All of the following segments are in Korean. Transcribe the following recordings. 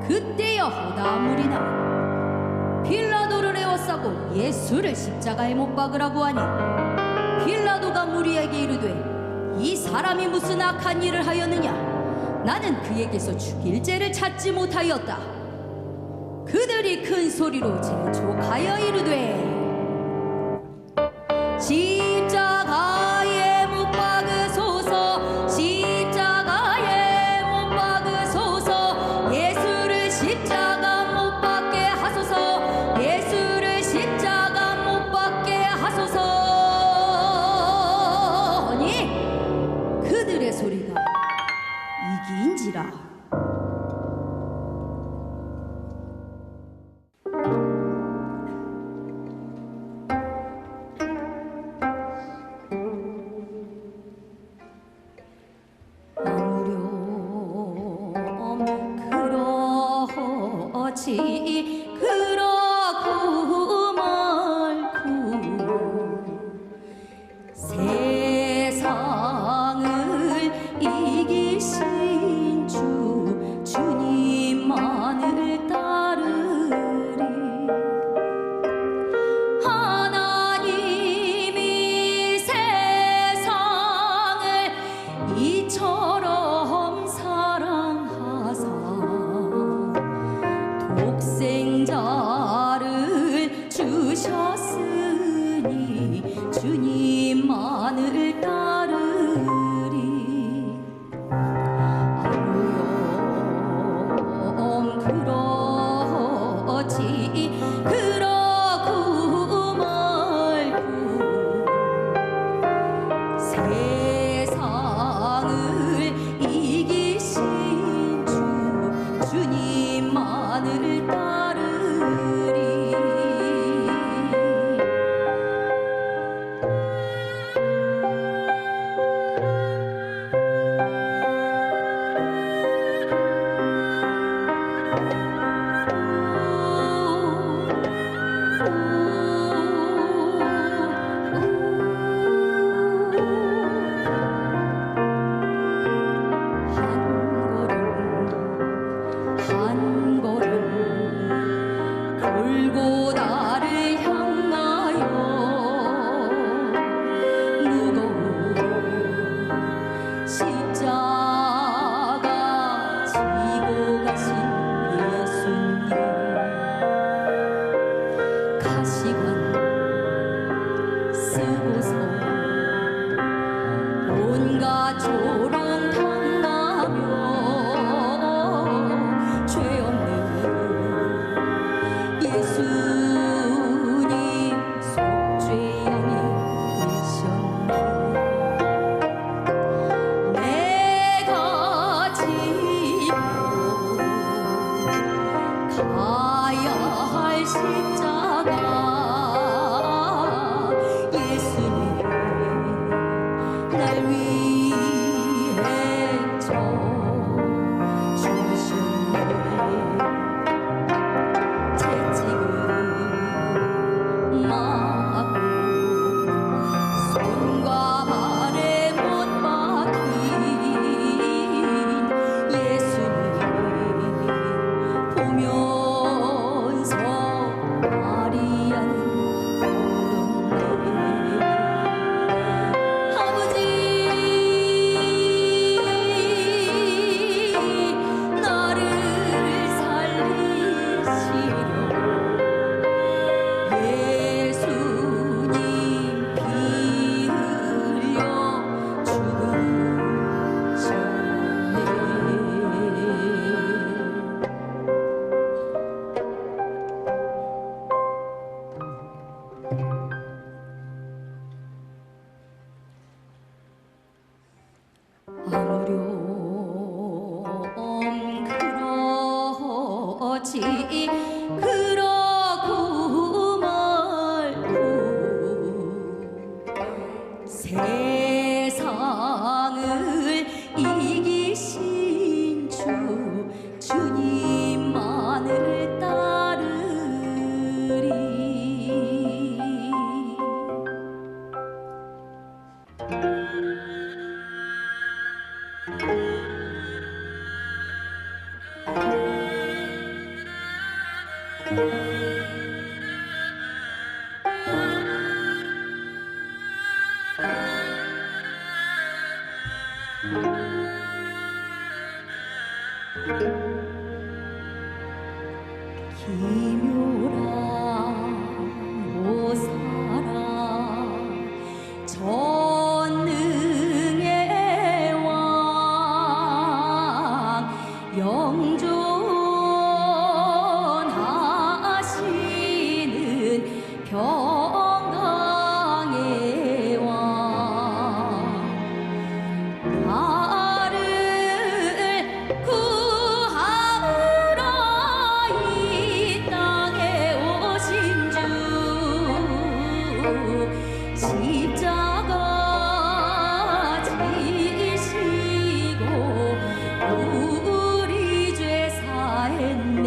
그때야 허다물이나 빌라도를 에워싸고 예수를 십자가에 못 박으라고 하니 빌라도가 무리에게 이르되 이 사람이 무슨 악한 일을 하였느냐? 나는 그에게서 죽일 죄를 찾지 못하였다. 그들이 큰 소리로 재촉하여 이르되 십자가에 못 박으소서, 십자가에 못 박으소서, 예수를 십자가 못 박게 하소서, 예수를 십자가 못 박게 하소서 하니 그들의 소리가 이기인지라. 그렇고 말고 세상을 이기신 주님만을 따르리. 하나님이 세상을 이처럼 사랑하사 독생자를 주셨으니 주님만을 따르리. 아무렴 그렇지 그렇고 말고 세상을 이기신 주님만을 따르리. 한 걸음 골고다를 향하여 무거운 십자가 지고 가신 예수님, 가시관 쓰고서 온갖 조롱 당하며 죄 없는 예수님 속죄양이 되셨네. 내가 지고 가야 할 십자가 예수님 날 위해 져주셨네. 채찍을 맞고 손과 발에 못 박힌 예수님 보면서 마리아는 울었네. 아버지 나를 살리시려 예수님 피 흘려 죽으셨네. 아무렴 그렇지 그렇고 말고 세상을 이기신 주님만을 따르리. 기묘한 오사라 전능의 왕 영존하시는 평강의 왕 나를 구하라 이 땅에 오신 주 십자가 지시고 우리 죄 사했네.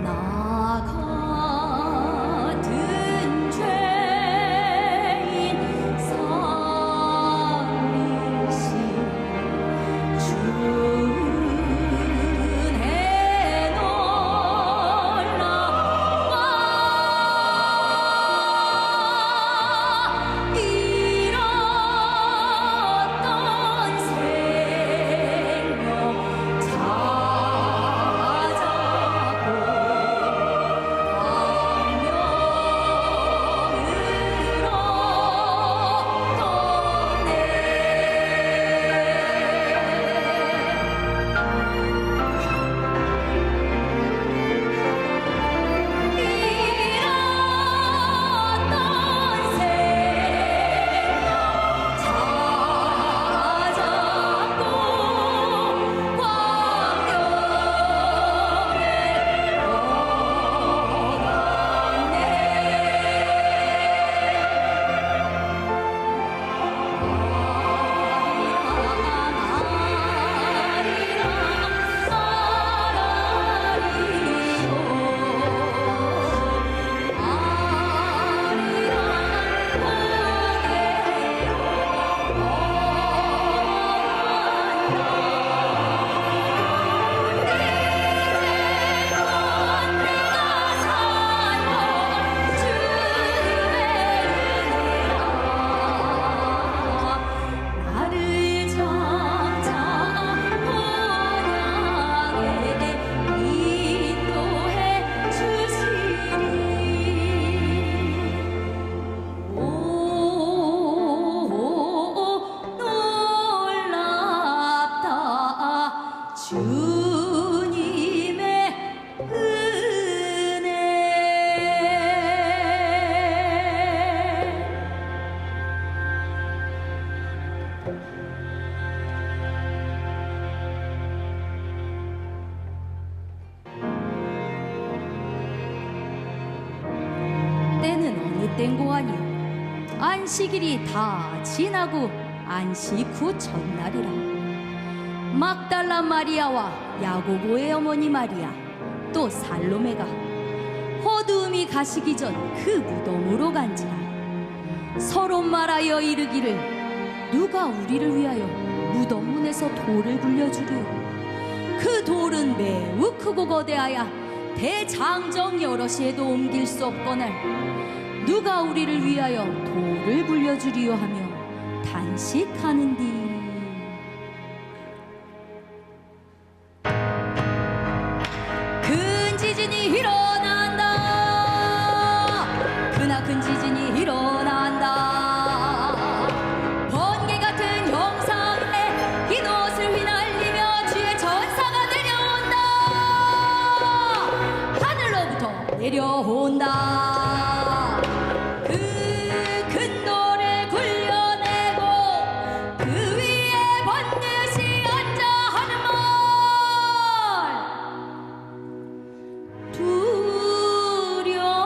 나 같은 죄인 살리신 주은혜 놀라워 잃었던 생명 나를 장차 본향에 인도해 주시리. 오 놀랍다 주님의 은혜. 때는 어느 땐고 하니 안식일이 다 지나고 안식 후 첫날이라. 막달라 마리아와 야고보의 어머니 마리아 또 살로메가 어두움이 가시기 전 그 무덤으로 간지라. 서로 말하여 이르기를 누가 우리를 위하여 무덤 문에서 돌을 굴려주리요. 그 돌은 매우 크고 거대하여 대장정 여럿이 해도 옮길 수 없거늘 누가 우리를 위하여 돌을 굴려주리요 하며 단식하는디. 큰 지진이 일어난다. 그나 큰 지진이 일어난다. 번개 같은 형상에 흰 옷을 휘날리며 주의 전사가 내려온다. 하늘로부터 내려온다. 그 큰 돌을 굴려내고 그 위에 반드시 앉아 하는 말. 두려워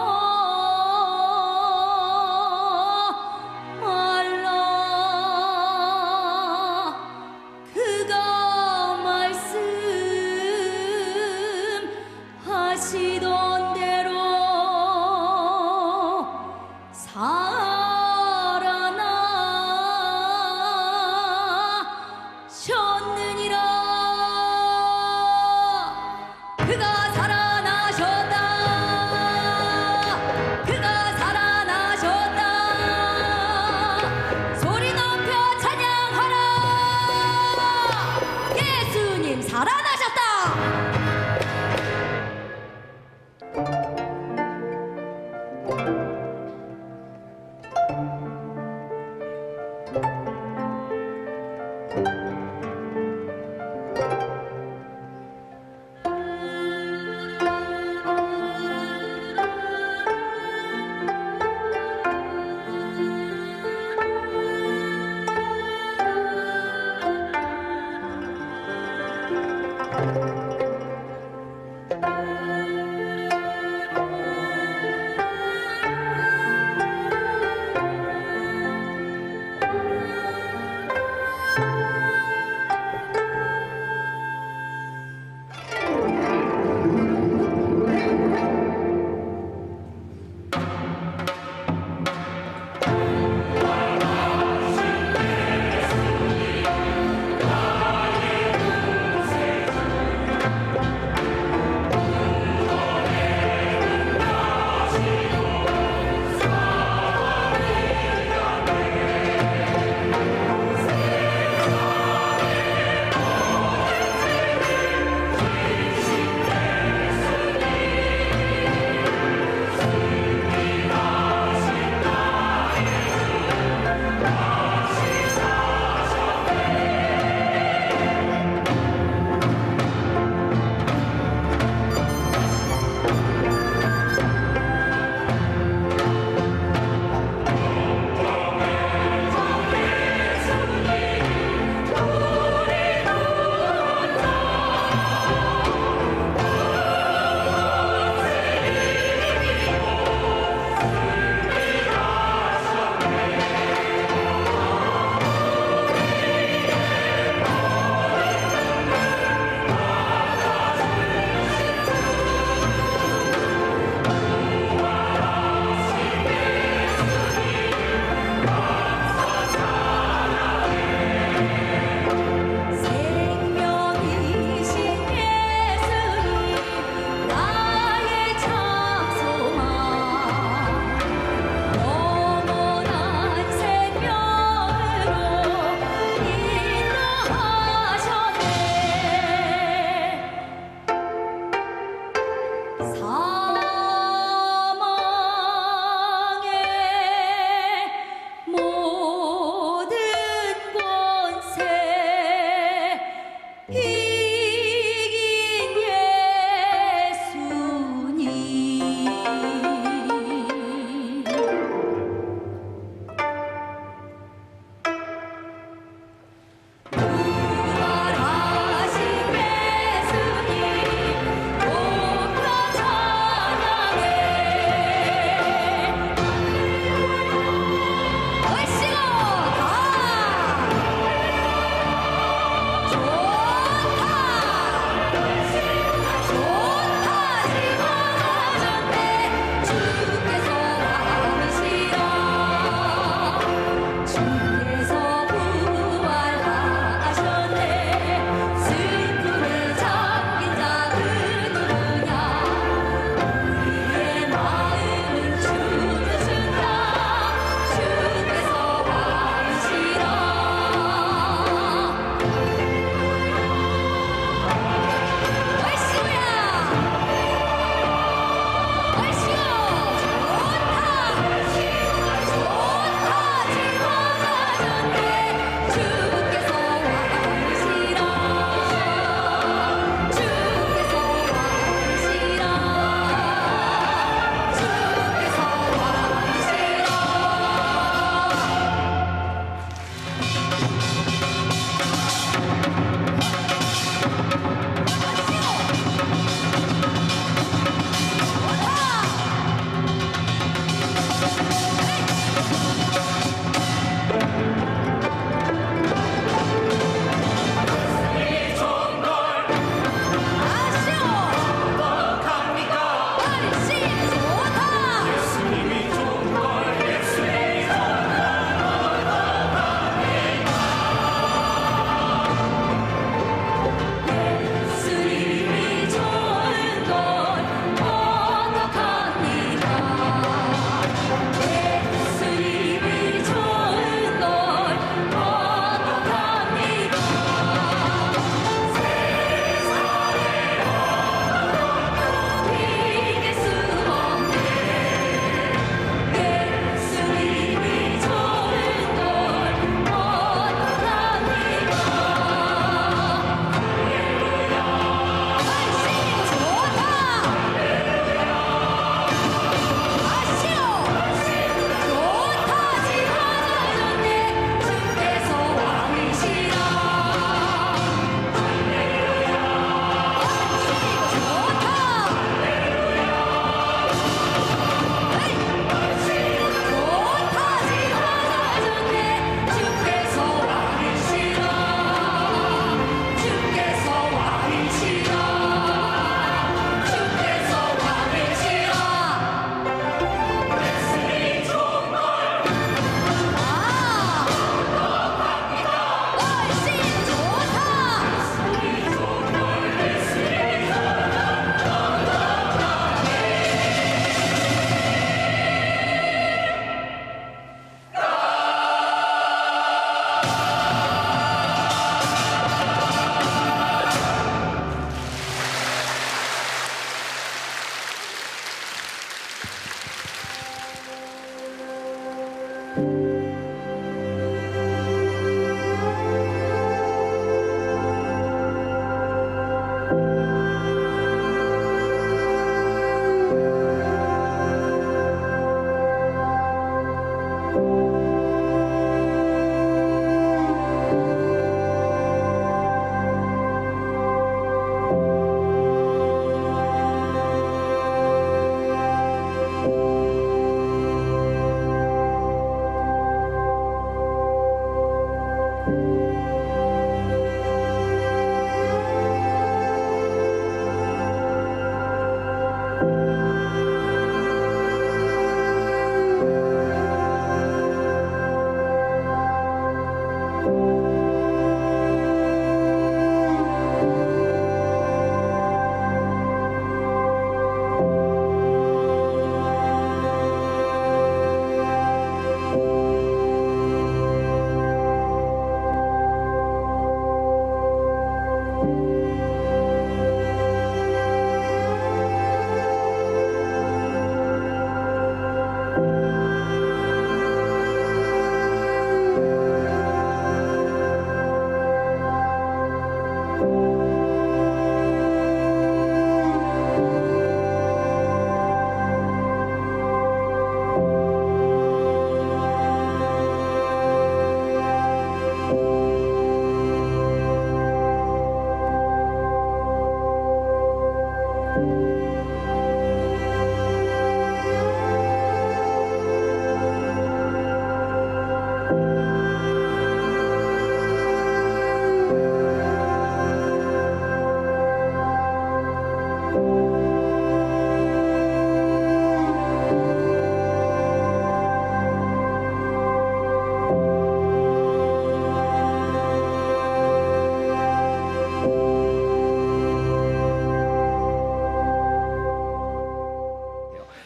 말라. 그가 말씀하시니 말씀하시던 대로 살아나셨느니라. 그가 살아나셨다. 그가 살아나셨다. 소리 높여 찬양하라. 예수님 살아나셨다.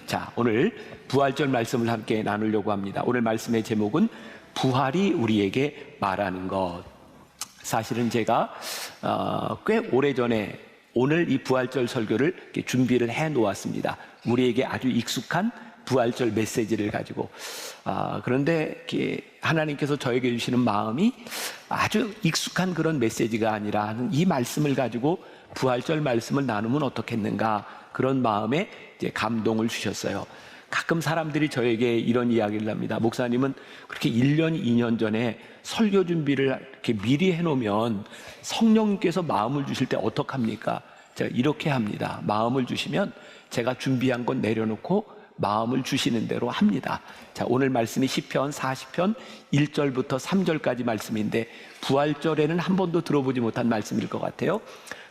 자, 오늘 부활절 말씀을 함께 나누려고 합니다. 오늘 말씀의 제목은 부활이 우리에게 말하는 것. 사실은 제가 꽤 오래전에 오늘 이 부활절 설교를 이렇게 준비를 해 놓았습니다. 우리에게 아주 익숙한 부활절 메시지를 가지고. 그런데 이렇게 하나님께서 저에게 주시는 마음이 아주 익숙한 그런 메시지가 아니라 하는 이 말씀을 가지고 부활절 말씀을 나누면 어떻겠는가, 그런 마음에 이제 감동을 주셨어요. 가끔 사람들이 저에게 이런 이야기를 합니다. 목사님은 그렇게 1년, 2년 전에 설교 준비를 이렇게 미리 해놓으면 성령님께서 마음을 주실 때 어떡합니까? 제가 이렇게 합니다. 마음을 주시면 제가 준비한 건 내려놓고 마음을 주시는 대로 합니다. 자, 오늘 말씀이 시편 40편 1절부터 3절까지 말씀인데 부활절에는 한 번도 들어보지 못한 말씀일 것 같아요.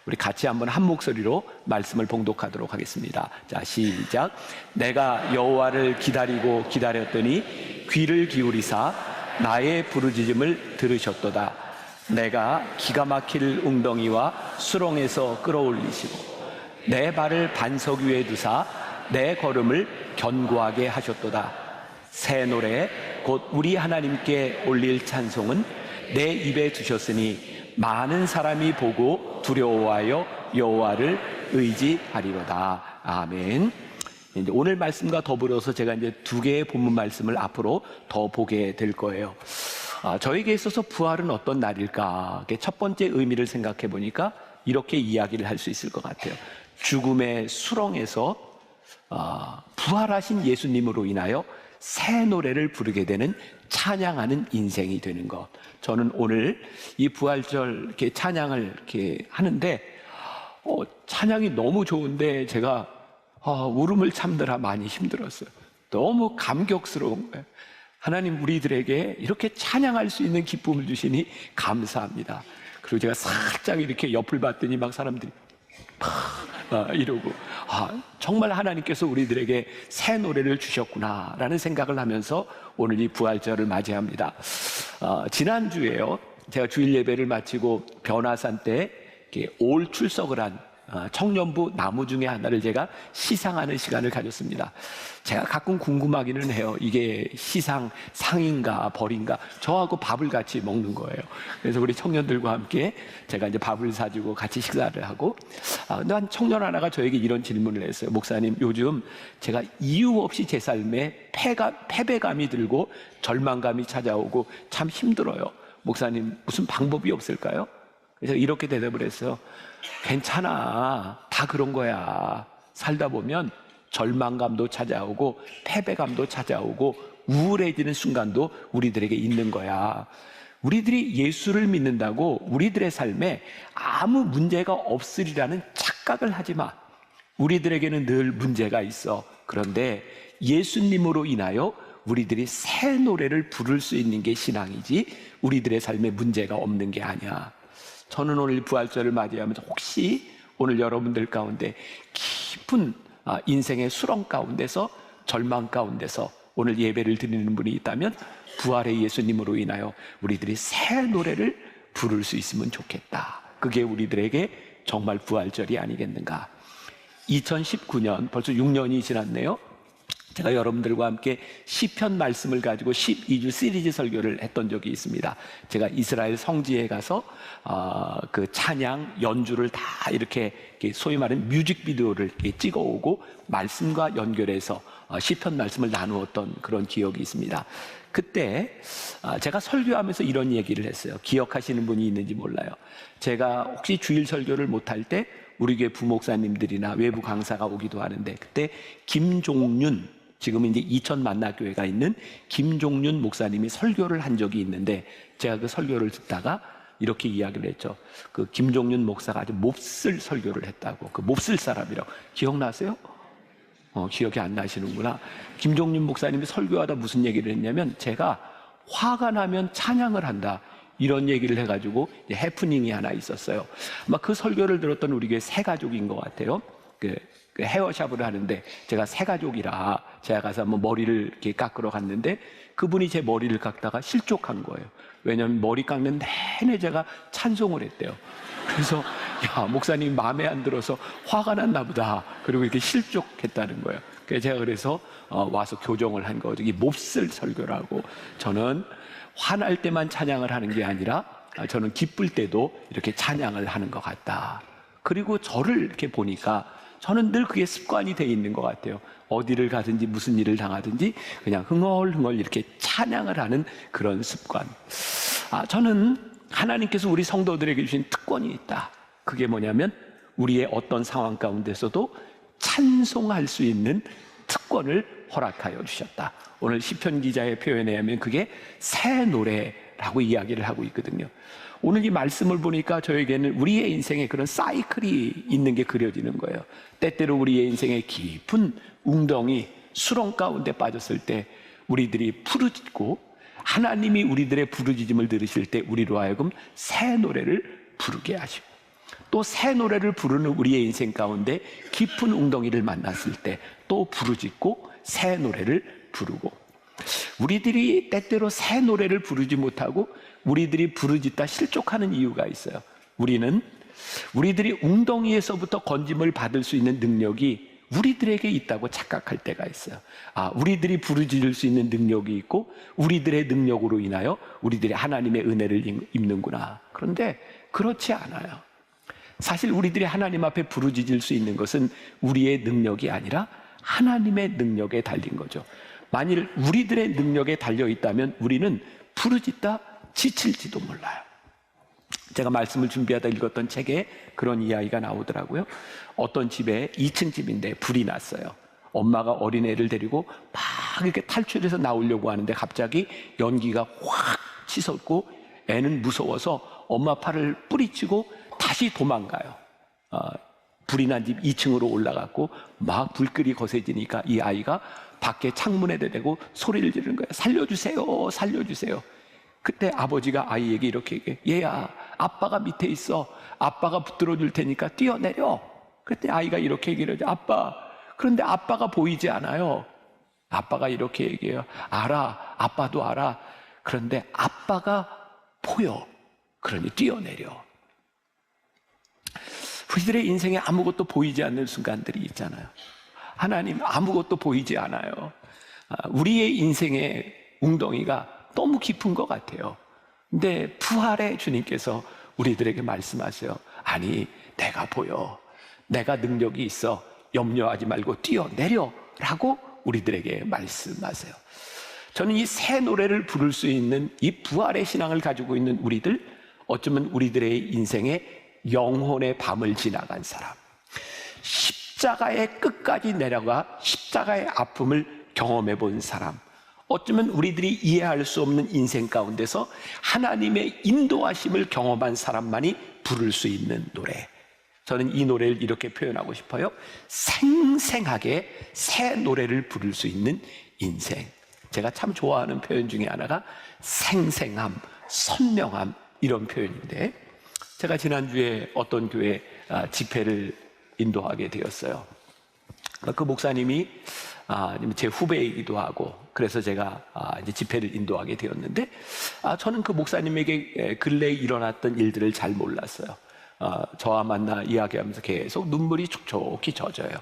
우리 같이 한번 한 목소리로 말씀을 봉독하도록 하겠습니다. 자, 시작. 내가 여호와를 기다리고 기다렸더니 귀를 기울이사 나의 부르짖음을 들으셨도다. 내가 기가 막힐 웅덩이와 수렁에서 끌어올리시고 내 발을 반석 위에 두사 내 걸음을 견고하게 하셨도다. 새 노래 곧 우리 하나님께 올릴 찬송은 내 입에 두셨으니 많은 사람이 보고 두려워하여 여호와를 의지하리로다. 아멘. 이제 오늘 말씀과 더불어서 제가 이제 두 개의 본문 말씀을 앞으로 더 보게 될 거예요. 저에게 있어서 부활은 어떤 날일까? 첫 번째 의미를 생각해 보니까 이렇게 이야기를 할 수 있을 것 같아요. 죽음의 수렁에서 부활하신 예수님으로 인하여 새 노래를 부르게 되는, 찬양하는 인생이 되는 것. 저는 오늘 이 부활절 이렇게 찬양을 이렇게 하는데 찬양이 너무 좋은데 제가 울음을 참느라 많이 힘들었어요. 너무 감격스러운 거예요. 하나님 우리들에게 이렇게 찬양할 수 있는 기쁨을 주시니 감사합니다. 그리고 제가 살짝 이렇게 옆을 봤더니 막 사람들이 이러고 정말 하나님께서 우리들에게 새 노래를 주셨구나라는 생각을 하면서 오늘 이 부활절을 맞이합니다. 지난주에요, 제가 주일 예배를 마치고 변화산 때 올 출석을 한 청년부 나무 중에 하나를 제가 시상하는 시간을 가졌습니다. 제가 가끔 궁금하기는 해요. 이게 상인가 벌인가? 저하고 밥을 같이 먹는 거예요. 그래서 우리 청년들과 함께 제가 이제 밥을 사주고 같이 식사를 하고, 근데 한 청년 하나가 저에게 이런 질문을 했어요. 목사님, 요즘 제가 이유 없이 제 삶에 패배감이 들고 절망감이 찾아오고 참 힘들어요. 목사님, 무슨 방법이 없을까요? 그래서 이렇게 대답을 했어요. 괜찮아. 다 그런 거야. 살다 보면 절망감도 찾아오고 패배감도 찾아오고 우울해지는 순간도 우리들에게 있는 거야. 우리들이 예수를 믿는다고 우리들의 삶에 아무 문제가 없으리라는 착각을 하지 마. 우리들에게는 늘 문제가 있어. 그런데 예수님으로 인하여 우리들이 새 노래를 부를 수 있는 게 신앙이지 우리들의 삶에 문제가 없는 게 아니야. 저는 오늘 부활절을 맞이하면서 혹시 오늘 여러분들 가운데 깊은 인생의 수렁 가운데서, 절망 가운데서 오늘 예배를 드리는 분이 있다면 부활의 예수님으로 인하여 우리들이 새 노래를 부를 수 있으면 좋겠다. 그게 우리들에게 정말 부활절이 아니겠는가. 2019년 벌써 6년이 지났네요. 제가 여러분들과 함께 시편 말씀을 가지고 12주 시리즈 설교를 했던 적이 있습니다. 제가 이스라엘 성지에 가서 그 찬양 연주를 다 이렇게 소위 말하는 뮤직비디오를 이렇게 찍어오고 말씀과 연결해서 시편 말씀을 나누었던 그런 기억이 있습니다. 그때 제가 설교하면서 이런 얘기를 했어요. 기억하시는 분이 있는지 몰라요. 제가 혹시 주일 설교를 못할 때 우리 교회 부목사님들이나 외부 강사가 오기도 하는데, 그때 김종윤, 지금은 이제 이천 만나교회가 있는 김종윤 목사님이 설교를 한 적이 있는데, 제가 그 설교를 듣다가 이렇게 이야기를 했죠. 그 김종윤 목사가 아주 몹쓸 설교를 했다고. 그 몹쓸 사람이라고. 기억나세요? 기억이 안 나시는구나. 김종윤 목사님이 설교하다 무슨 얘기를 했냐면, 제가 화가 나면 찬양을 한다, 이런 얘기를 해가지고 해프닝이 하나 있었어요. 아마 그 설교를 들었던 우리 교회 새 가족인 것 같아요. 그 헤어샵을 하는데 제가 새 가족이라 제가 가서 한번 머리를 이렇게 깎으러 갔는데 그분이 제 머리를 깎다가 실족한 거예요. 왜냐하면 머리 깎는 내내 제가 찬송을 했대요. 그래서 야, 목사님이 마음에 안 들어서 화가 났나 보다. 그리고 이렇게 실족했다는 거예요. 그래서 제가 그래서 와서 교정을 한 거죠. 이 몹쓸 설교라고. 저는 화날 때만 찬양을 하는 게 아니라 저는 기쁠 때도 이렇게 찬양을 하는 것 같다. 그리고 저를 이렇게 보니까 저는 늘 그게 습관이 돼 있는 것 같아요. 어디를 가든지 무슨 일을 당하든지 그냥 흥얼흥얼 이렇게 찬양을 하는 그런 습관. 저는 하나님께서 우리 성도들에게 주신 특권이 있다. 그게 뭐냐면 우리의 어떤 상황 가운데서도 찬송할 수 있는 특권을 허락하여 주셨다. 오늘 시편 기자의 표현에 의하면 그게 새 노래라고 이야기를 하고 있거든요. 오늘 이 말씀을 보니까 저에게는 우리의 인생에 그런 사이클이 있는 게 그려지는 거예요. 때때로 우리의 인생에 깊은 웅덩이, 수렁 가운데 빠졌을 때 우리들이 부르짖고 하나님이 우리들의 부르짖음을 들으실 때 우리로 하여금 새 노래를 부르게 하시고 또 새 노래를 부르는 우리의 인생 가운데 깊은 웅덩이를 만났을 때 또 부르짖고 새 노래를 부르고 우리들이 때때로 새 노래를 부르지 못하고 우리들이 부르짖다 실족하는 이유가 있어요. 우리들이 웅덩이에서부터 건짐을 받을 수 있는 능력이 우리들에게 있다고 착각할 때가 있어요. 우리들이 부르짖을 수 있는 능력이 있고 우리들의 능력으로 인하여 우리들이 하나님의 은혜를 입는구나. 그런데 그렇지 않아요. 사실 우리들이 하나님 앞에 부르짖을 수 있는 것은 우리의 능력이 아니라 하나님의 능력에 달린 거죠. 만일 우리들의 능력에 달려 있다면 우리는 부르짖다 지칠지도 몰라요. 제가 말씀을 준비하다 읽었던 책에 그런 이야기가 나오더라고요. 어떤 집에 2층 집인데 불이 났어요. 엄마가 어린애를 데리고 막 이렇게 탈출해서 나오려고 하는데 갑자기 연기가 확 치솟고 애는 무서워서 엄마 팔을 뿌리치고 다시 도망가요. 불이 난 집 2층으로 올라갔고 막 불길이 거세지니까 이 아이가 밖에 창문에 대고 소리를 지르는 거예요. 살려주세요, 살려주세요. 그때 아버지가 아이에게 이렇게 얘기해요. 얘야, 아빠가 밑에 있어. 아빠가 붙들어 줄 테니까 뛰어내려. 그때 아이가 이렇게 얘기를 하죠. 아빠, 그런데 아빠가 보이지 않아요. 아빠가 이렇게 얘기해요. 알아, 아빠도 알아. 그런데 아빠가 보여. 그러니 뛰어내려. 우리들의 인생에 아무것도 보이지 않는 순간들이 있잖아요. 하나님, 아무것도 보이지 않아요. 우리의 인생의 웅덩이가 너무 깊은 것 같아요. 근데 부활의 주님께서 우리들에게 말씀하세요. 아니, 내가 보여. 내가 능력이 있어. 염려하지 말고 뛰어내려. 라고 우리들에게 말씀하세요. 저는 이 새 노래를 부를 수 있는 이 부활의 신앙을 가지고 있는 우리들, 어쩌면 우리들의 인생에 영혼의 밤을 지나간 사람, 십자가의 끝까지 내려가 십자가의 아픔을 경험해 본 사람, 어쩌면 우리들이 이해할 수 없는 인생 가운데서 하나님의 인도하심을 경험한 사람만이 부를 수 있는 노래. 저는 이 노래를 이렇게 표현하고 싶어요. 생생하게 새 노래를 부를 수 있는 인생. 제가 참 좋아하는 표현 중에 하나가 생생함, 선명함, 이런 표현인데, 제가 지난주에 어떤 교회 집회를 인도하게 되었어요. 그 목사님이 제 후배이기도 하고, 그래서 제가 이제 집회를 인도하게 되었는데, 저는 그 목사님에게 근래에 일어났던 일들을 잘 몰랐어요. 저와 만나 이야기하면서 계속 눈물이 촉촉히 젖어요.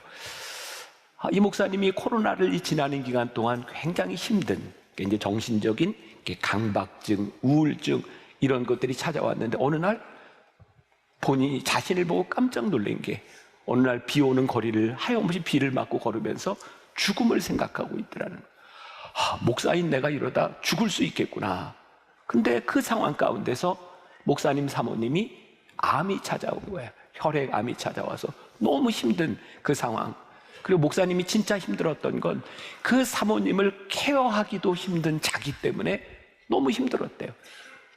이 목사님이 코로나를 지나는 기간 동안 굉장히 힘든, 이제 정신적인 강박증, 우울증 이런 것들이 찾아왔는데, 어느 날 본인이 자신을 보고 깜짝 놀란 게, 어느 날 비 오는 거리를 하염없이 비를 맞고 걸으면서 죽음을 생각하고 있더라는 거예요. 목사인 내가 이러다 죽을 수 있겠구나. 근데 그 상황 가운데서 목사님 사모님이 암이 찾아온 거예요. 혈액암이 찾아와서 너무 힘든 그 상황. 그리고 목사님이 진짜 힘들었던 건 그 사모님을 케어하기도 힘든 자기 때문에 너무 힘들었대요.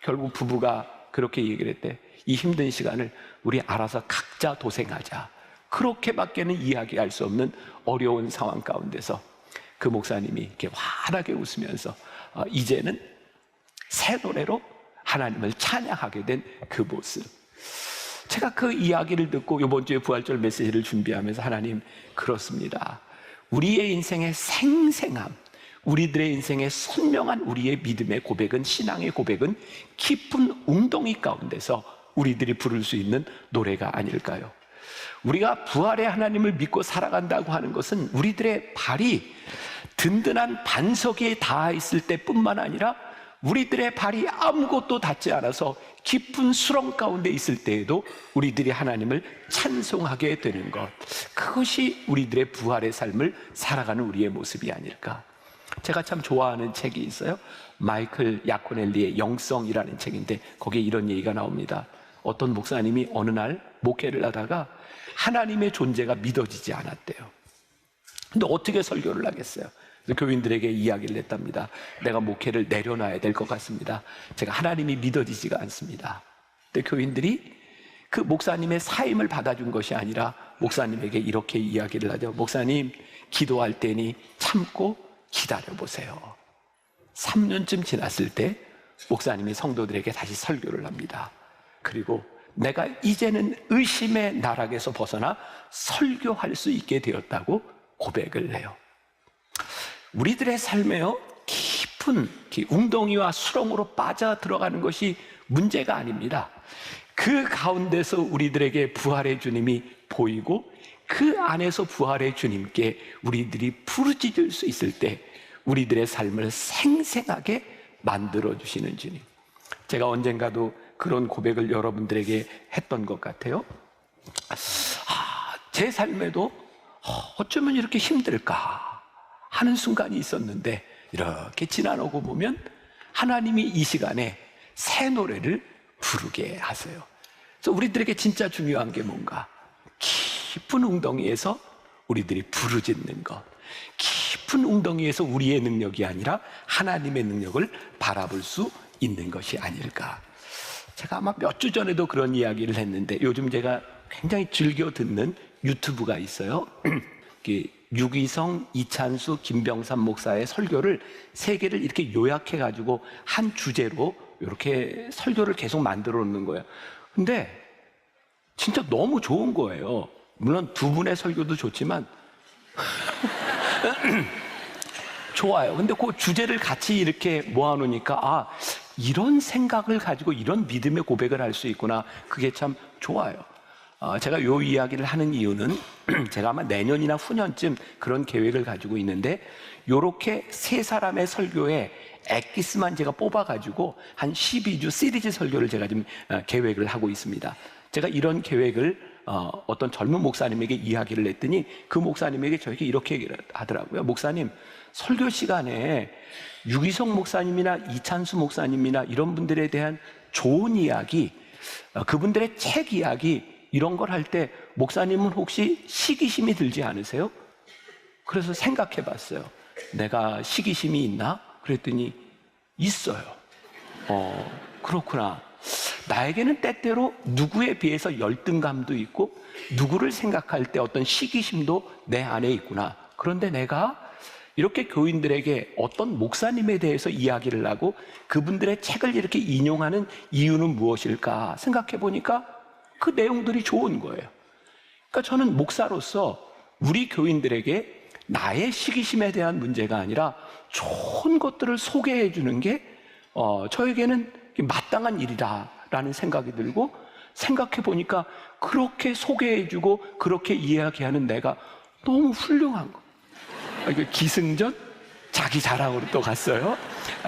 결국 부부가 그렇게 얘기를 했대. 이 힘든 시간을 우리 알아서 각자 도생하자. 그렇게밖에는 이야기할 수 없는 어려운 상황 가운데서 그 목사님이 이렇게 환하게 웃으면서 이제는 새 노래로 하나님을 찬양하게 된 그 모습. 제가 그 이야기를 듣고 이번 주에 부활절 메시지를 준비하면서, 하나님, 그렇습니다. 우리의 인생의 생생함, 우리들의 인생의 선명한 우리의 믿음의 고백은, 신앙의 고백은 깊은 웅덩이 가운데서 우리들이 부를 수 있는 노래가 아닐까요? 우리가 부활의 하나님을 믿고 살아간다고 하는 것은 우리들의 발이 든든한 반석 위에 닿아 있을 때뿐만 아니라 우리들의 발이 아무것도 닿지 않아서 깊은 수렁 가운데 있을 때에도 우리들이 하나님을 찬송하게 되는 것, 그것이 우리들의 부활의 삶을 살아가는 우리의 모습이 아닐까. 제가 참 좋아하는 책이 있어요. 마이클 야코넬리의 영성이라는 책인데 거기에 이런 얘기가 나옵니다. 어떤 목사님이 어느 날 목회를 하다가 하나님의 존재가 믿어지지 않았대요. 근데 어떻게 설교를 하겠어요? 그래서 교인들에게 이야기를 했답니다. 내가 목회를 내려놔야 될 것 같습니다. 제가 하나님이 믿어지지가 않습니다. 근데 교인들이 그 목사님의 사임을 받아준 것이 아니라 목사님에게 이렇게 이야기를 하죠. 목사님, 기도할 때니 참고 기다려보세요. 3년쯤 지났을 때 목사님이 성도들에게 다시 설교를 합니다. 그리고 내가 이제는 의심의 나락에서 벗어나 설교할 수 있게 되었다고 고백을 해요. 우리들의 삶에요, 깊은 웅덩이와 수렁으로 빠져 들어가는 것이 문제가 아닙니다. 그 가운데서 우리들에게 부활의 주님이 보이고 그 안에서 부활의 주님께 우리들이 부르짖을 수 있을 때 우리들의 삶을 생생하게 만들어주시는 주님. 제가 언젠가도 그런 고백을 여러분들에게 했던 것 같아요. 제 삶에도 어쩌면 이렇게 힘들까 하는 순간이 있었는데 이렇게 지나오고 보면 하나님이 이 시간에 새 노래를 부르게 하세요. 그래서 우리들에게 진짜 중요한 게 뭔가? 깊은 웅덩이에서 우리들이 부르짖는 것, 깊은 웅덩이에서 우리의 능력이 아니라 하나님의 능력을 바라볼 수 있는 것이 아닐까. 제가 아마 몇 주 전에도 그런 이야기를 했는데 요즘 제가 굉장히 즐겨 듣는 유튜브가 있어요. 유기성, 이찬수, 김병삼 목사의 설교를 세 개를 이렇게 요약해가지고 한 주제로 이렇게 설교를 계속 만들어 놓는 거예요. 근데 진짜 너무 좋은 거예요. 물론 두 분의 설교도 좋지만 좋아요. 근데 그 주제를 같이 이렇게 모아놓으니까 이런 생각을 가지고 이런 믿음의 고백을 할 수 있구나. 그게 참 좋아요. 제가 요 이야기를 하는 이유는 제가 아마 내년이나 후년쯤 그런 계획을 가지고 있는데 요렇게 세 사람의 설교에 엑기스만 제가 뽑아가지고 한 12주 시리즈 설교를 제가 지금 계획을 하고 있습니다. 제가 이런 계획을 어떤 젊은 목사님에게 이야기를 했더니 그 목사님에게 저에게 이렇게 얘기를 하더라고요. 목사님, 설교 시간에 유기성 목사님이나 이찬수 목사님이나 이런 분들에 대한 좋은 이야기, 그분들의 책 이야기 이런 걸 할 때 목사님은 혹시 시기심이 들지 않으세요? 그래서 생각해 봤어요. 내가 시기심이 있나? 그랬더니 있어요. 그렇구나. 나에게는 때때로 누구에 비해서 열등감도 있고 누구를 생각할 때 어떤 시기심도 내 안에 있구나. 그런데 내가 이렇게 교인들에게 어떤 목사님에 대해서 이야기를 하고 그분들의 책을 이렇게 인용하는 이유는 무엇일까 생각해 보니까 그 내용들이 좋은 거예요. 그러니까 저는 목사로서 우리 교인들에게 나의 시기심에 대한 문제가 아니라 좋은 것들을 소개해 주는 게 저에게는 마땅한 일이다라는 생각이 들고 생각해 보니까 그렇게 소개해 주고 그렇게 이야기하는 내가 너무 훌륭한 거. 이거 기승전? 자기 자랑으로 또 갔어요.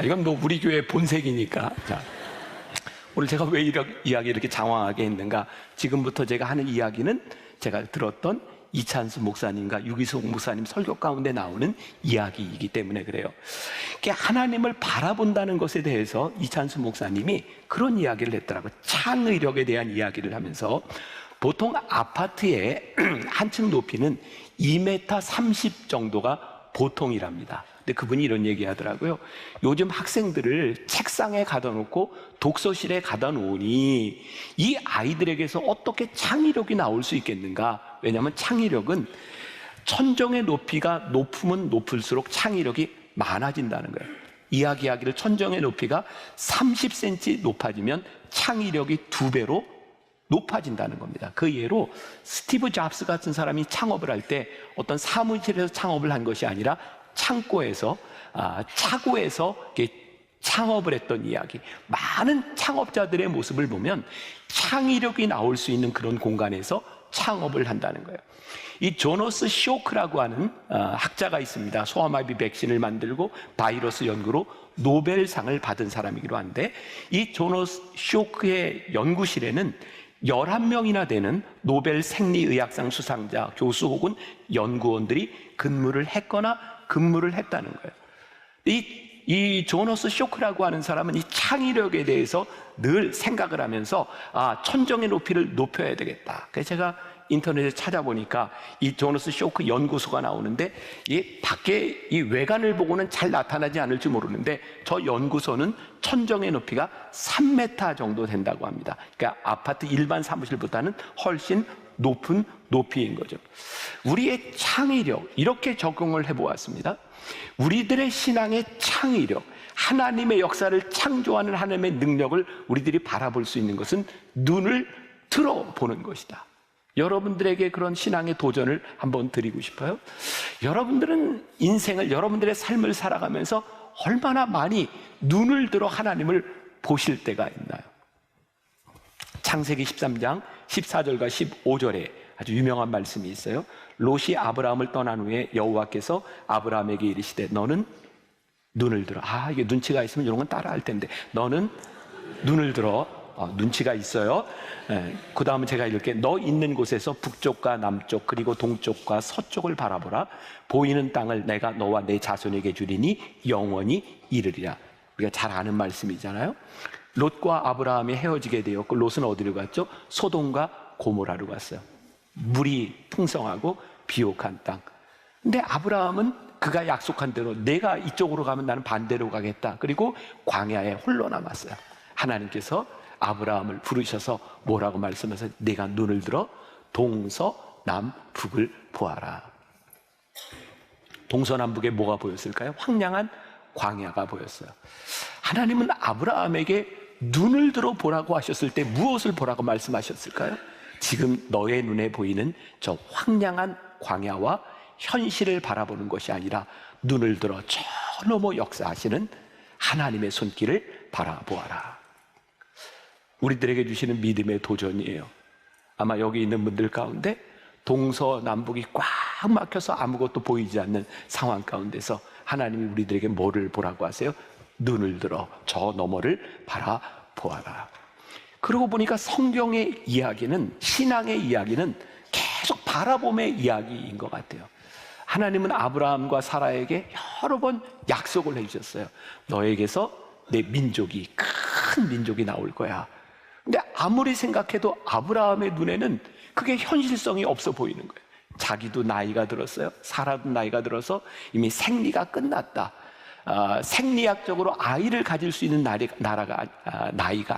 이건 뭐 우리 교회 본색이니까. 자, 오늘 제가 왜 이렇게 이야기 이렇게 장황하게 했는가? 지금부터 제가 하는 이야기는 제가 들었던 이찬수 목사님과 유기성 목사님 설교 가운데 나오는 이야기이기 때문에 그래요. 하나님을 바라본다는 것에 대해서 이찬수 목사님이 그런 이야기를 했더라고요. 창의력에 대한 이야기를 하면서 보통 아파트의 한 층 높이는 2m 30 정도가 보통이랍니다. 근데 그분이 이런 얘기 하더라고요. 요즘 학생들을 책상에 가다 놓고 독서실에 가다 놓으니 이 아이들에게서 어떻게 창의력이 나올 수 있겠는가? 왜냐하면 창의력은 천정의 높이가 높으면 높을수록 창의력이 많아진다는 거예요. 이야기하기를 천정의 높이가 30cm 높아지면 창의력이 2배로 높아진다는 겁니다. 그 예로 스티브 잡스 같은 사람이 창업을 할 때 어떤 사무실에서 창업을 한 것이 아니라 창고에서 차고에서 창업을 했던 이야기, 많은 창업자들의 모습을 보면 창의력이 나올 수 있는 그런 공간에서 창업을 한다는 거예요. 이 조너스 쇼크라고 하는 학자가 있습니다. 소아마비 백신을 만들고 바이러스 연구로 노벨상을 받은 사람이기도 한데, 이 조너스 쇼크의 연구실에는 11명이나 되는 노벨 생리의학상 수상자, 교수 혹은 연구원들이 근무를 했거나 근무를 했다는 거예요. 이 조너스 쇼크라고 하는 사람은 이 창의력에 대해서 늘 생각을 하면서 천정의 높이를 높여야 되겠다. 그래서 제가 인터넷에 찾아보니까 이 조너스 쇼크 연구소가 나오는데, 이 밖에 이 외관을 보고는 잘 나타나지 않을지 모르는데 저 연구소는 천정의 높이가 3m 정도 된다고 합니다. 그러니까 아파트 일반 사무실보다는 훨씬 높은 높이인 거죠. 우리의 창의력, 이렇게 적용을 해보았습니다. 우리들의 신앙의 창의력, 하나님의 역사를 창조하는 하나님의 능력을 우리들이 바라볼 수 있는 것은 눈을 들어보는 것이다. 여러분들에게 그런 신앙의 도전을 한번 드리고 싶어요. 여러분들은 인생을, 여러분들의 삶을 살아가면서 얼마나 많이 눈을 들어 하나님을 보실 때가 있나요? 창세기 13장 14절과 15절에 아주 유명한 말씀이 있어요. 롯이 아브라함을 떠난 후에 여호와께서 아브라함에게 이르시되 너는 눈을 들어. 이게 눈치가 있으면 이런 건 따라할 텐데, 너는 눈을 들어. 눈치가 있어요. 그 다음은 제가 이렇게, 너 있는 곳에서 북쪽과 남쪽 그리고 동쪽과 서쪽을 바라보라. 보이는 땅을 내가 너와 내 자손에게 주리니 영원히 이르리라. 우리가 잘 아는 말씀이잖아요. 롯과 아브라함이 헤어지게 되었고, 롯은 어디로 갔죠? 소돔과 고모라로 갔어요. 물이 풍성하고 비옥한 땅. 근데 아브라함은 그가 약속한 대로 내가 이쪽으로 가면 나는 반대로 가겠다. 그리고 광야에 홀로 남았어요. 하나님께서 아브라함을 부르셔서 뭐라고 말씀하세요? 내가 눈을 들어 동서남북을 보아라. 동서남북에 뭐가 보였을까요? 황량한 광야가 보였어요. 하나님은 아브라함에게 눈을 들어 보라고 하셨을 때 무엇을 보라고 말씀하셨을까요? 지금 너의 눈에 보이는 저 황량한 광야와 현실을 바라보는 것이 아니라 눈을 들어 저 너머 역사하시는 하나님의 손길을 바라보아라. 우리들에게 주시는 믿음의 도전이에요. 아마 여기 있는 분들 가운데 동서남북이 꽉 막혀서 아무것도 보이지 않는 상황 가운데서 하나님이 우리들에게 뭐를 보라고 하세요? 눈을 들어 저 너머를 바라보아라. 그러고 보니까 성경의 이야기는, 신앙의 이야기는 계속 바라봄의 이야기인 것 같아요. 하나님은 아브라함과 사라에게 여러 번 약속을 해주셨어요. 너에게서 내 민족이, 큰 민족이 나올 거야. 근데 아무리 생각해도 아브라함의 눈에는 그게 현실성이 없어 보이는 거예요. 자기도 나이가 들었어요. 사라도 나이가 들어서 이미 생리가 끝났다. 생리학적으로 아이를 가질 수 있는 나이가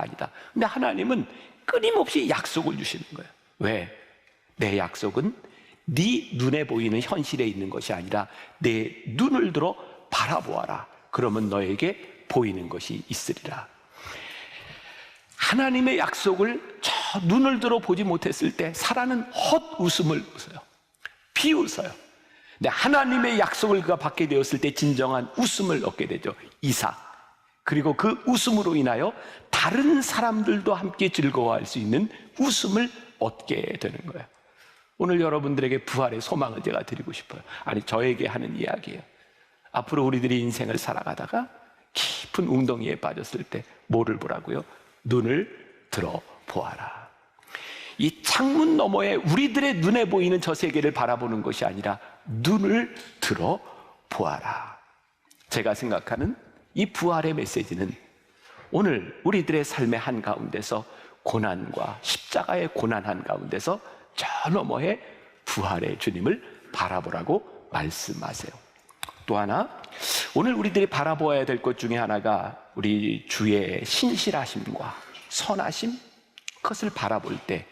아니다. 근데 하나님은 끊임없이 약속을 주시는 거예요. 왜? 내 약속은 네 눈에 보이는 현실에 있는 것이 아니라 내 눈을 들어 바라보아라. 그러면 너에게 보이는 것이 있으리라. 하나님의 약속을 저 눈을 들어 보지 못했을 때 사라는 헛웃음을 웃어요. 비웃어요. 근데 하나님의 약속을 그가 받게 되었을 때 진정한 웃음을 얻게 되죠. 이삭. 그리고 그 웃음으로 인하여 다른 사람들도 함께 즐거워할 수 있는 웃음을 얻게 되는 거예요. 오늘 여러분들에게 부활의 소망을 제가 드리고 싶어요. 아니, 저에게 하는 이야기예요. 앞으로 우리들이 인생을 살아가다가 깊은 웅덩이에 빠졌을 때 뭐를 보라고요? 눈을 들어 보아라. 이 창문 너머에 우리들의 눈에 보이는 저 세계를 바라보는 것이 아니라 눈을 들어 보아라. 제가 생각하는 이 부활의 메시지는 오늘 우리들의 삶의 한가운데서 고난과 십자가의 고난 한가운데서 저 너머에 부활의 주님을 바라보라고 말씀하세요. 또 하나, 오늘 우리들이 바라보아야 될 것 중에 하나가 우리 주의 신실하심과 선하심, 그것을 바라볼 때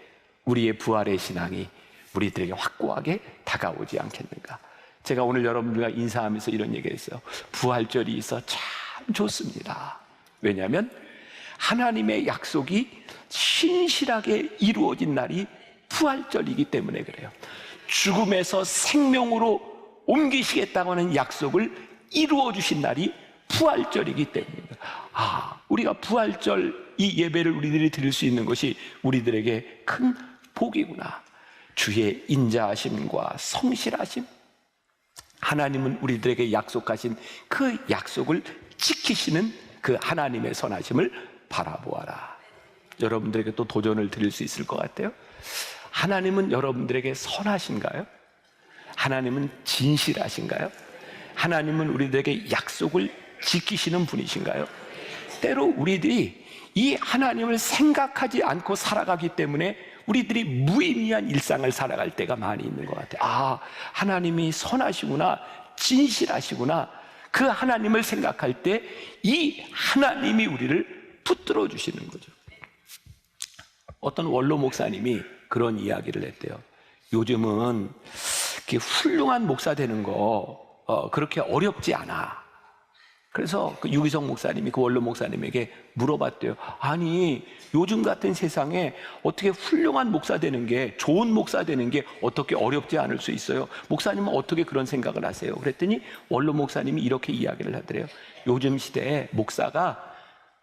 우리의 부활의 신앙이 우리들에게 확고하게 다가오지 않겠는가. 제가 오늘 여러분들과 인사하면서 이런 얘기를 했어요. 부활절이 있어 참 좋습니다. 왜냐하면 하나님의 약속이 신실하게 이루어진 날이 부활절이기 때문에 그래요. 죽음에서 생명으로 옮기시겠다고 하는 약속을 이루어 주신 날이 부활절이기 때문입니다. 우리가 부활절 이 예배를 우리들이 드릴 수 있는 것이 우리들에게 큰 복이구나. 주의 인자하심과 성실하심, 하나님은 우리들에게 약속하신 그 약속을 지키시는 그 하나님의 선하심을 바라보아라. 여러분들에게 또 도전을 드릴 수 있을 것 같아요. 하나님은 여러분들에게 선하신가요? 하나님은 진실하신가요? 하나님은 우리들에게 약속을 지키시는 분이신가요? 때로 우리들이 이 하나님을 생각하지 않고 살아가기 때문에 우리들이 무의미한 일상을 살아갈 때가 많이 있는 것 같아요. 하나님이 선하시구나, 진실하시구나. 그 하나님을 생각할 때 이 하나님이 우리를 붙들어 주시는 거죠. 어떤 원로 목사님이 그런 이야기를 했대요. 요즘은 이렇게 훌륭한 목사 되는 거 그렇게 어렵지 않아. 그래서 그 유기성 목사님이 그 원로 목사님에게 물어봤대요. 아니, 요즘 같은 세상에 어떻게 훌륭한 목사 되는 게, 좋은 목사 되는 게 어떻게 어렵지 않을 수 있어요? 목사님은 어떻게 그런 생각을 하세요? 그랬더니 원로 목사님이 이렇게 이야기를 하더래요. 요즘 시대에 목사가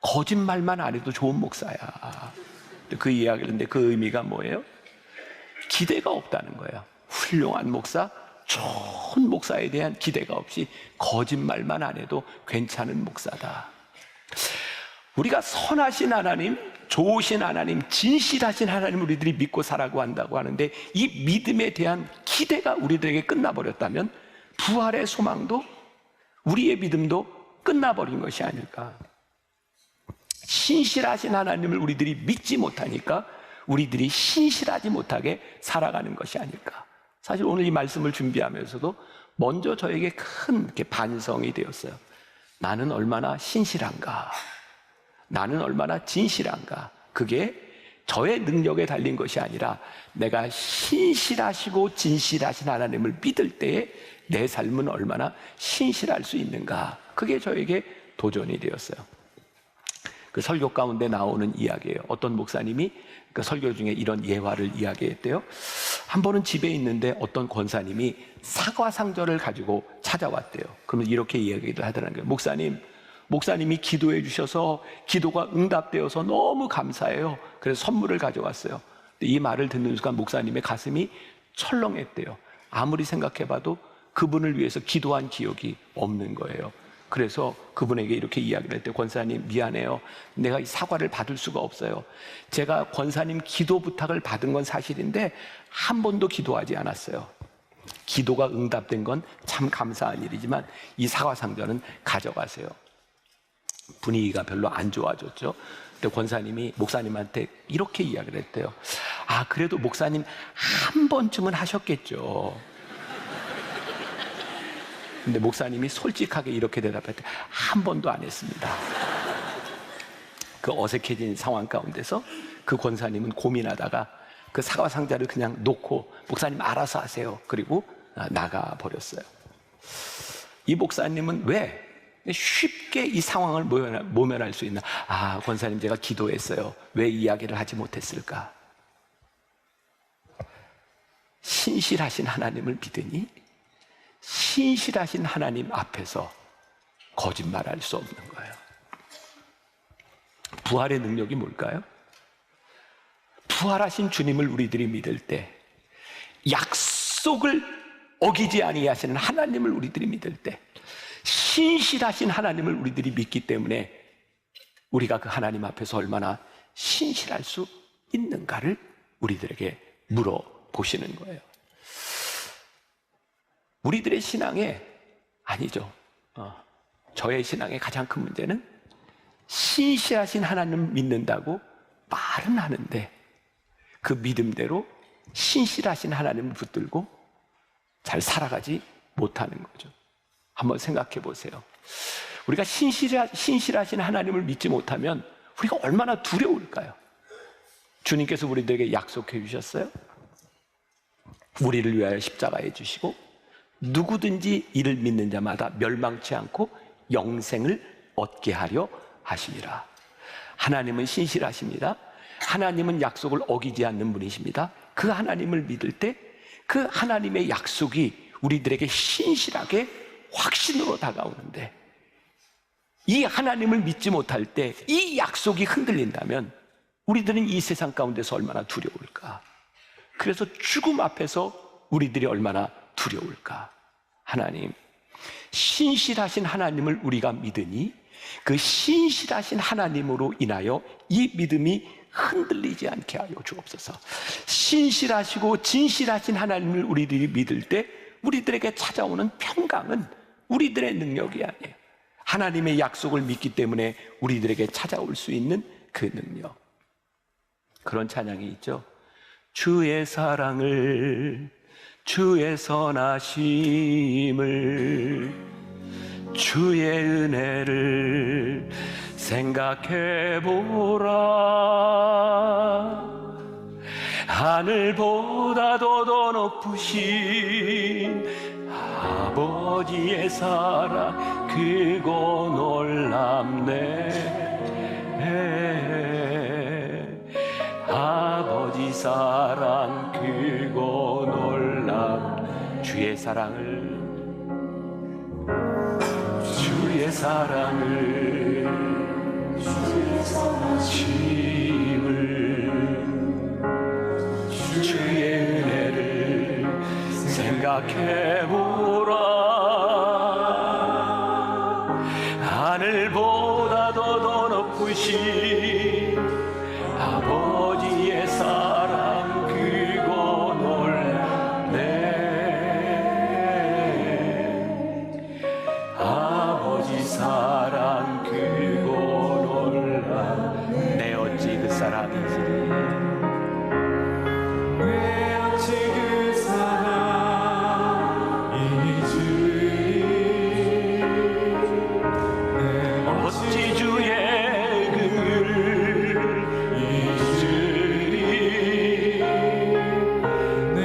거짓말만 안 해도 좋은 목사야. 그 이야기를 했는데 그 의미가 뭐예요? 기대가 없다는 거예요. 훌륭한 목사, 좋은 목사에 대한 기대가 없이 거짓말만 안 해도 괜찮은 목사다. 우리가 선하신 하나님, 좋으신 하나님, 진실하신 하나님을 우리들이 믿고 살아가고 한다고 하는데 이 믿음에 대한 기대가 우리들에게 끝나버렸다면 부활의 소망도 우리의 믿음도 끝나버린 것이 아닐까. 신실하신 하나님을 우리들이 믿지 못하니까 우리들이 신실하지 못하게 살아가는 것이 아닐까. 사실 오늘 이 말씀을 준비하면서도 먼저 저에게 큰 이렇게 반성이 되었어요. 나는 얼마나 신실한가? 나는 얼마나 진실한가? 그게 저의 능력에 달린 것이 아니라 내가 신실하시고 진실하신 하나님을 믿을 때에 내 삶은 얼마나 신실할 수 있는가? 그게 저에게 도전이 되었어요. 그 설교 가운데 나오는 이야기예요. 어떤 목사님이 그 설교 중에 이런 예화를 이야기했대요. 한 번은 집에 있는데 어떤 권사님이 사과상자를 가지고 찾아왔대요. 그러면 이렇게 이야기를 하더라는 거예요. 목사님이 기도해 주셔서 기도가 응답되어서 너무 감사해요. 그래서 선물을 가져왔어요. 근데 이 말을 듣는 순간 목사님의 가슴이 철렁했대요. 아무리 생각해봐도 그분을 위해서 기도한 기억이 없는 거예요. 그래서 그분에게 이렇게 이야기를 했대요. 권사님, 미안해요. 내가 이 사과를 받을 수가 없어요. 제가 권사님 기도 부탁을 받은 건 사실인데 한 번도 기도하지 않았어요. 기도가 응답된 건 참 감사한 일이지만 이 사과 상자는 가져가세요. 분위기가 별로 안 좋아졌죠. 근데 권사님이 목사님한테 이렇게 이야기를 했대요. 그래도 목사님 한 번쯤은 하셨겠죠. 근데 목사님이 솔직하게 이렇게 대답했대. 한 번도 안 했습니다. 그 어색해진 상황 가운데서 그 권사님은 고민하다가 그 사과 상자를 그냥 놓고 목사님 알아서 하세요. 그리고 나가버렸어요. 이 목사님은 왜 쉽게 이 상황을 모면할 수 있나? 권사님 제가 기도했어요. 왜 이야기를 하지 못했을까? 신실하신 하나님을 믿으니 신실하신 하나님 앞에서 거짓말할 수 없는 거예요. 부활의 능력이 뭘까요? 부활하신 주님을 우리들이 믿을 때, 약속을 어기지 아니하시는 하나님을 우리들이 믿을 때, 신실하신 하나님을 우리들이 믿기 때문에 우리가 그 하나님 앞에서 얼마나 신실할 수 있는가를 우리들에게 물어보시는 거예요. 우리들의 신앙에, 아니죠. 저의 신앙의 가장 큰 문제는 신실하신 하나님을 믿는다고 말은 하는데 그 믿음대로 신실하신 하나님을 붙들고 잘 살아가지 못하는 거죠. 한번 생각해 보세요. 우리가 신실하신 하나님을 믿지 못하면 우리가 얼마나 두려울까요? 주님께서 우리들에게 약속해 주셨어요. 우리를 위하여 십자가에 주시고 누구든지 이를 믿는 자마다 멸망치 않고 영생을 얻게 하려 하심이라. 하나님은 신실하십니다. 하나님은 약속을 어기지 않는 분이십니다. 그 하나님을 믿을 때 그 하나님의 약속이 우리들에게 신실하게 확신으로 다가오는데 이 하나님을 믿지 못할 때 이 약속이 흔들린다면 우리들은 이 세상 가운데서 얼마나 두려울까? 그래서 죽음 앞에서 우리들이 얼마나 두려울까? 하나님, 신실하신 하나님을 우리가 믿으니 그 신실하신 하나님으로 인하여 이 믿음이 흔들리지 않게 하여 주옵소서. 신실하시고 진실하신 하나님을 우리들이 믿을 때 우리들에게 찾아오는 평강은 우리들의 능력이 아니에요. 하나님의 약속을 믿기 때문에 우리들에게 찾아올 수 있는 그 능력. 그런 찬양이 있죠. 주의 사랑을, 주의 선하심을, 주의 은혜를 생각해보라. 하늘보다도 더 높으신 아버지의 사랑 크고 놀랍네. 아버지 사랑 크고 놀랍네. 주의 사랑을, 주의 사랑을, 주의 선하심을, 주의 은혜를 생각해보라. 하늘보다도 더 높으신 아버지의 사랑 크고 놀랍네. 아버지 사랑 크고 놀랍네. 내 어찌 그 사랑이지, 내 어찌 그 사랑이지. 어찌 주의 긍휼을 잊으리. 내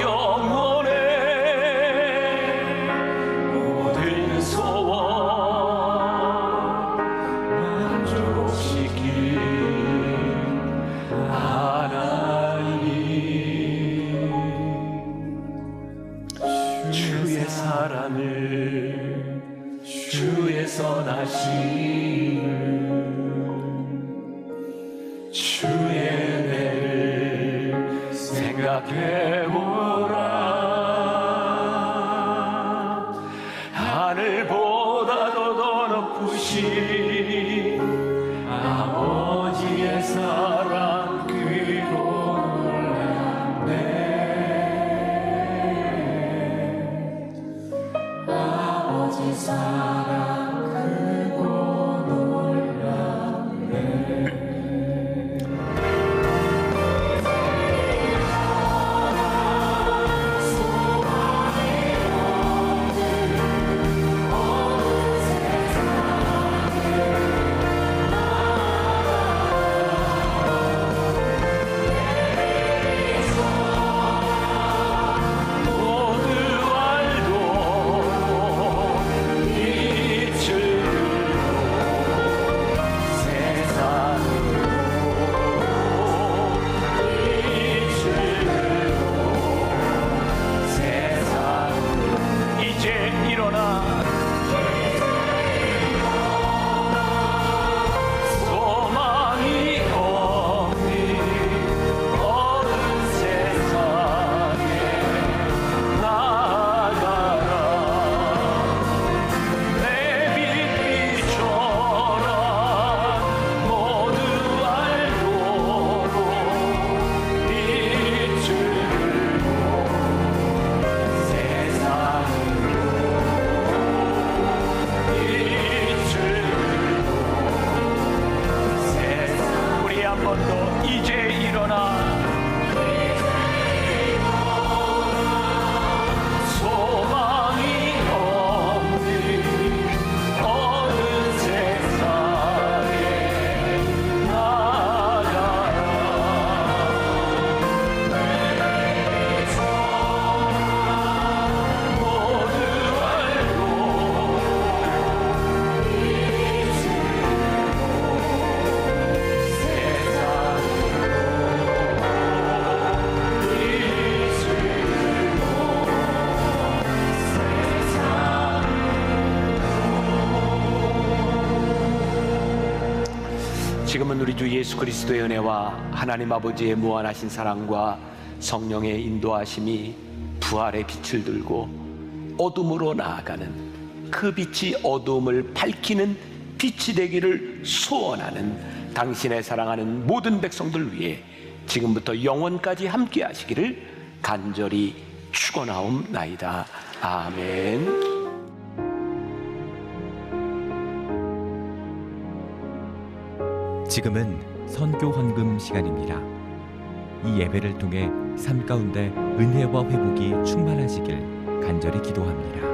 영혼의 모든 소원 만족시킨 하나님. 주의 사랑을, 주의 선하심을, 주의 은혜를 생각해보라. 하늘보다도 더 높으신 아버지의 사랑 크고 놀랍네. 아버지 사랑 크고 놀랍네. 모두 알고 지금은 우리 주 예수 그리스도의 은혜와 하나님 아버지의 무한하신 사랑과 성령의 인도하심이 부활의 빛을 들고 어둠으로 나아가는 그 빛이 어둠을 밝히는 빛이 되기를 소원하는 당신의 사랑하는 모든 백성들 위해 지금부터 영원까지 함께 하시기를 간절히 축원하옵나이다. 아멘. 지금은 선교 헌금 시간입니다. 이 예배를 통해 삶 가운데 은혜와 회복이 충만하시길 간절히 기도합니다.